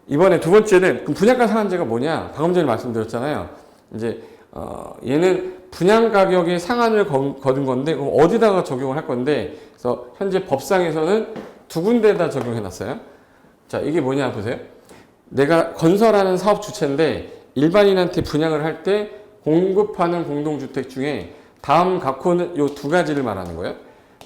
이번에 두 번째는 그럼 분양가 상한제가 뭐냐? 방금 전에 말씀드렸잖아요. 이제 얘는 분양 가격의 상한을 거둔 건데 그럼 어디다가 적용을 할 건데 그래서 현재 법상에서는 두 군데에다 적용해 놨어요. 자, 이게 뭐냐 보세요. 내가 건설하는 사업 주체인데 일반인한테 분양을 할 때 공급하는 공동주택 중에 다음 각호는 요 두 가지를 말하는 거예요.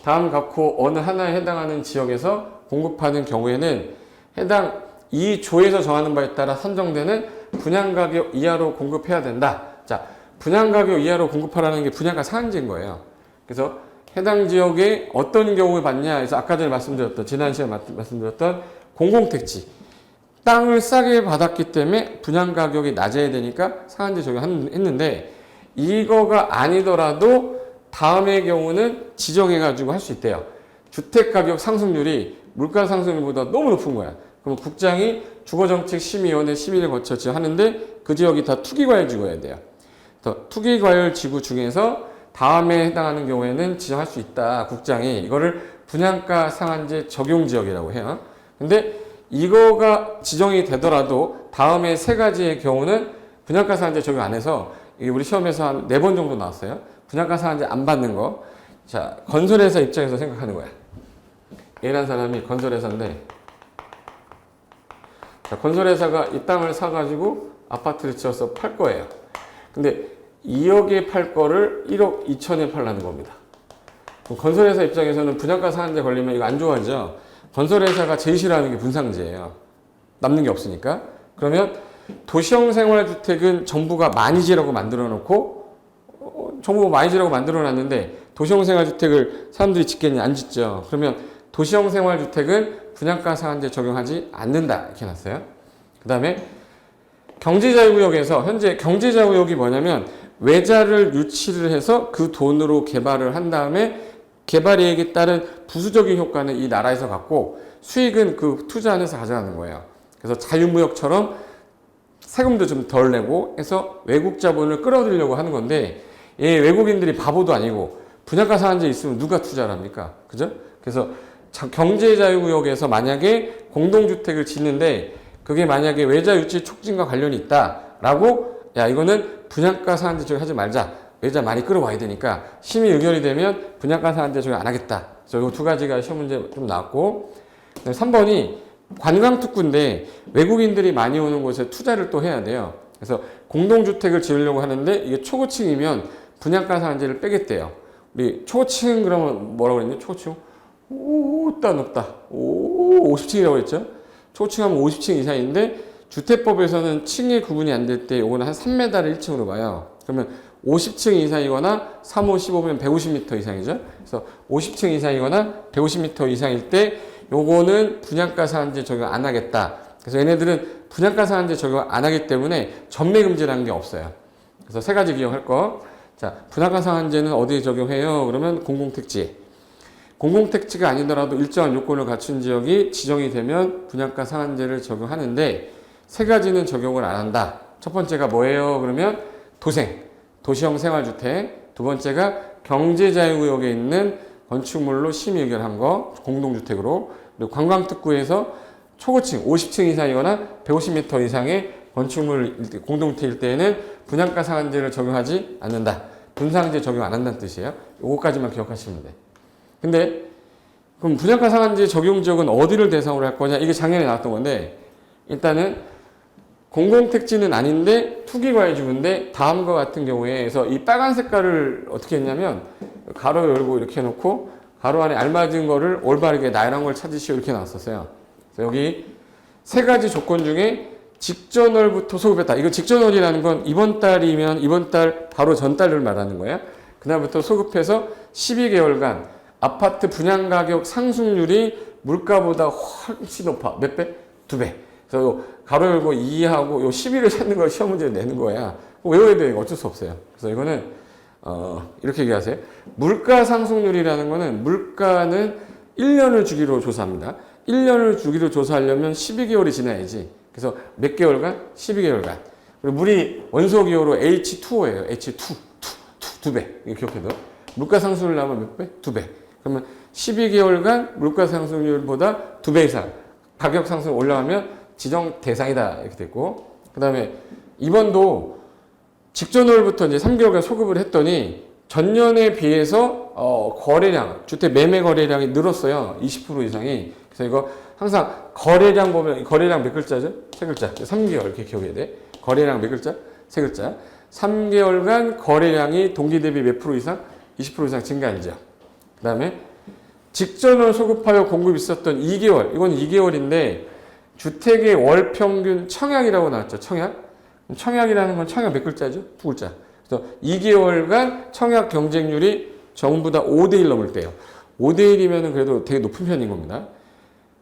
다음 각호 어느 하나에 해당하는 지역에서 공급하는 경우에는 해당 이 조에서 정하는 바에 따라 산정되는 분양가격 이하로 공급해야 된다. 자, 분양가격 이하로 공급하라는 게 분양가 상한제인 거예요. 그래서 해당 지역에 어떤 경우에 받냐 해서 아까 전에 말씀드렸던 지난 시간에 말씀드렸던 공공택지 땅을 싸게 받았기 때문에 분양가격이 낮아야 되니까 상한제 적용했는데 이거가 아니더라도 다음의 경우는 지정해가지고 할 수 있대요. 주택가격 상승률이 물가 상승률보다 너무 높은 거야. 그럼 국장이 주거정책심의위원회 심의를 거쳐 지정하는데 그 지역이 다 투기과열지구여야 돼요. 투기과열지구 중에서 다음에 해당하는 경우에는 지정할 수 있다. 국장이 이거를 분양가 상한제 적용지역이라고 해요. 근데 이거가 지정이 되더라도 다음에 세 가지의 경우는 분양가 상한제 적용 안 해서 이게 우리 시험에서 한 4번 정도 나왔어요. 분양가 상한제 안 받는 거. 자, 건설회사 입장에서 생각하는 거야. A라는 사람이 건설회사인데 자, 건설회사가 이 땅을 사가지고 아파트를 지어서 팔 거예요. 근데 2억에 팔 거를 1억 2천에 팔라는 겁니다. 그럼 건설회사 입장에서는 분양가 상한제 걸리면 이거 안 좋아하죠. 건설회사가 제일 싫어하는 게 분상제예요. 남는 게 없으니까. 그러면 도시형 생활주택은 정부가 많이 지라고 만들어 놓고 정부가 많이 지라고 만들어 놨는데 도시형 생활주택을 사람들이 짓겠냐? 안 짓죠. 그러면 도시형 생활주택은 분양가 상한제 적용하지 않는다. 이렇게 놨어요. 그 다음에 경제자유구역에서 현재 경제자유구역이 뭐냐면 외자를 유치를 해서 그 돈으로 개발을 한 다음에 개발이익에 따른 부수적인 효과는 이 나라에서 갖고 수익은 그 투자하면서 가져가는 거예요. 그래서 자유무역처럼 세금도 좀 덜 내고 해서 외국 자본을 끌어들이려고 하는 건데 외국인들이 바보도 아니고 분양가 상한제 있으면 누가 투자를 합니까? 그죠? 그래서 경제자유구역에서 만약에 공동주택을 짓는데 그게 만약에 외자 유치 촉진과 관련이 있다라고 야 이거는 분양가 상한제 적용 하지 말자. 외자 많이 끌어와야 되니까 심의 의결이 되면 분양가 상한제 적용 안 하겠다. 그래서 이 두 가지가 시험 문제 좀 나왔고 3번이 관광특구인데 외국인들이 많이 오는 곳에 투자를 또 해야 돼요. 그래서 공동주택을 지으려고 하는데 이게 초고층이면 분양가 상한제를 빼겠대요. 우리 초고층 그러면 뭐라고 그랬냐? 초고층? 높다 높다. 50층이라고 했죠? 초고층 하면 50층 이상인데 주택법에서는 층의 구분이 안 될 때 이거는 한 3m를 1층으로 봐요. 그러면 50층 이상이거나 3, 5, 15면 150m 이상이죠. 그래서 50층 이상이거나 150m 이상일 때 요거는 분양가 상한제 적용 안 하겠다. 그래서 얘네들은 분양가 상한제 적용 안 하기 때문에 전매금지라는 게 없어요. 그래서 세 가지 기억할 거. 자, 분양가 상한제는 어디에 적용해요? 그러면 공공택지. 공공택지가 아니더라도 일정한 요건을 갖춘 지역이 지정이 되면 분양가 상한제를 적용하는데 세 가지는 적용을 안 한다. 첫 번째가 뭐예요? 그러면 도생, 도시형 생활주택. 두 번째가 경제자유구역에 있는 건축물로 심의 의결한 거, 공동주택으로. 그리고 관광특구에서 초고층, 50층 이상이거나 150m 이상의 건축물 공동주택일 때에는 분양가 상한제를 적용하지 않는다. 분상제 적용 안 한다는 뜻이에요. 요거까지만 기억하시면 돼. 근데 그럼 분양가 상한제 적용 지역은 어디를 대상으로 할 거냐? 이게 작년에 나왔던 건데 일단은 공공택지는 아닌데 투기과열지구인데 다음과 같은 경우에 그래서 이 빨간 색깔을 어떻게 했냐면 가로 열고 이렇게 해놓고 가로 안에 알맞은 거를 올바르게 나열한 걸 찾으시오 이렇게 나왔었어요. 그래서 여기 세 가지 조건 중에 직전월부터 소급했다. 이거 직전월이라는 건 이번 달이면 이번 달 바로 전달을 말하는 거예요. 그날부터 소급해서 12개월간 아파트 분양가격 상승률이 물가보다 훨씬 높아. 몇 배? 2배. 그래서 가로 열고 2하고 요 12를 찾는 걸 시험 문제에 내는 거야. 외워야 돼. 어쩔 수 없어요. 그래서 이거는 이렇게 얘기하세요. 물가 상승률이라는 거는 물가는 1년을 주기로 조사합니다. 1년을 주기로 조사하려면 12개월이 지나야지. 그래서 몇 개월간? 12개월간. 그리고 물이 원소기호로 H2O예요. H2, 2배. 이거 기억해둬. 물가 상승률 나오면 몇 배? 2배. 그러면 12개월간 물가 상승률보다 2배 이상 가격 상승 올라가면 지정 대상이다 이렇게 됐고, 그 다음에 이번도 직전월부터 이제 3개월간 소급을 했더니 전년에 비해서 거래량, 주택 매매 거래량이 늘었어요. 20% 이상이. 그래서 이거 항상 거래량 보면 거래량 몇 글자죠? 세 글자. 3개월 이렇게 기억해야 돼. 거래량 몇 글자? 세 글자. 3개월간 거래량이 동기 대비 몇 프로 이상? 20% 이상 증가하죠. 그 다음에 직전월 소급하여 공급이 있었던 2개월. 이건 2개월인데 주택의 월 평균 청약이라고 나왔죠. 청약. 청약이라는 건 청약 몇 글자죠? 두 글자. 그래서 2개월간 청약 경쟁률이 전부 다 5대1 넘을 때요. 5대1이면 그래도 되게 높은 편인 겁니다.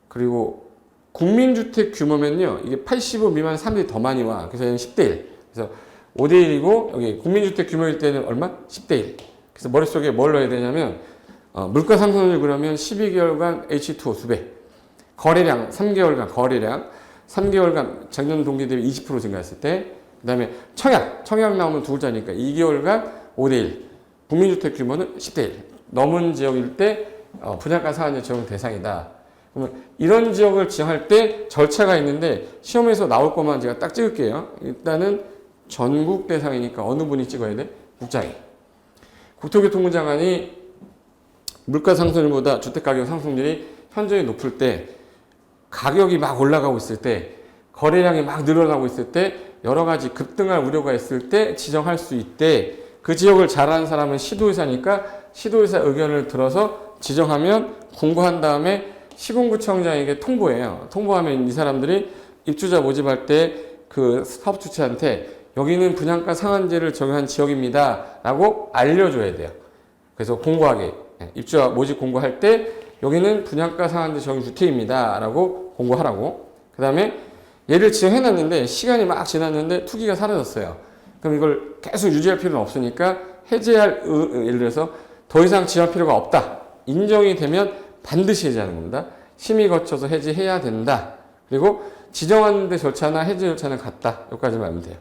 그리고 국민주택 규모면요. 이게 85 미만 사람들이 더 많이 와. 그래서 얘는 10대1. 그래서 5대1이고 여기 국민주택 규모일 때는 얼마? 10대1. 그래서 머릿속에 뭘 넣어야 되냐면 물가 상승률 그러면 12개월간 H2O 수배. 거래량 3개월간 거래량 3개월간 작년 동기 대비 20% 증가했을 때, 그 다음에 청약 나오면 두 글자니까 2개월간 5대1, 국민주택 규모는 10대1, 넘은 지역일 때 분양가 상한제 적용 대상이다. 그러면 이런 지역을 지정할 때 절차가 있는데 시험에서 나올 것만 제가 딱 찍을게요. 일단은 전국 대상이니까 어느 분이 찍어야 돼? 국장이. 국토교통부 장관이 물가 상승률보다 주택가격 상승률이 현저히 높을 때, 가격이 막 올라가고 있을 때, 거래량이 막 늘어나고 있을 때, 여러 가지 급등할 우려가 있을 때 지정할 수 있대. 그 지역을 잘 아는 사람은 시도의사니까 시도의사 의견을 들어서 지정하면 공고한 다음에 시군구청장에게 통보해요. 통보하면 이 사람들이 입주자 모집할 때 그 사업 주체한테 여기는 분양가 상한제를 적용한 지역입니다 라고 알려줘야 돼요. 그래서 공고하게 입주자 모집 공고할 때 여기는 분양가 상한제 적용 주택입니다 라고 공고하라고. 그 다음에 얘를 지정해놨는데 시간이 막 지났는데 투기가 사라졌어요. 그럼 이걸 계속 유지할 필요는 없으니까 해제할, 예를 들어서 더 이상 지정할 필요가 없다. 인정이 되면 반드시 해제하는 겁니다. 심의 거쳐서 해제해야 된다. 그리고 지정하는데 절차나 해제 절차는 같다. 여기까지만 알면 돼요.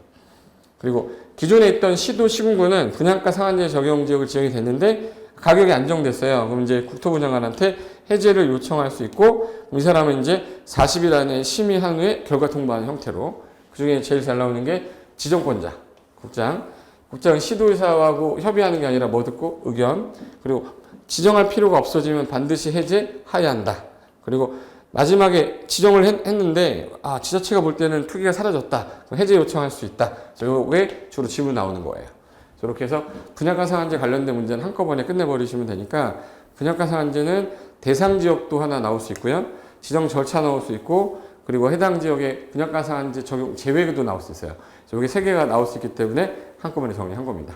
그리고 기존에 있던 시도 시군구는 분양가 상한제 적용 지역을 지정이 됐는데 가격이 안정됐어요. 그럼 이제 국토부 장관한테 해제를 요청할 수 있고, 이 사람은 이제 40일 안에 심의한 후에 결과 통보하는 형태로. 그 중에 제일 잘 나오는 게 지정권자, 국장. 국장은 시도의사하고 협의하는 게 아니라 뭐 듣고? 의견. 그리고 지정할 필요가 없어지면 반드시 해제해야 한다. 그리고 마지막에 지정을 했는데 지자체가 볼 때는 투기가 사라졌다. 그럼 해제 요청할 수 있다. 이게 주로 질문 나오는 거예요. 이렇게 해서 분양가 상한제 관련된 문제는 한꺼번에 끝내버리시면 되니까, 분양가 상한제는 대상 지역도 하나 나올 수 있고요. 지정 절차 나올 수 있고, 그리고 해당 지역의 분양가 상한제 적용 제외도 나올 수 있어요. 이게 세 개가 나올 수 있기 때문에 한꺼번에 정리한 겁니다.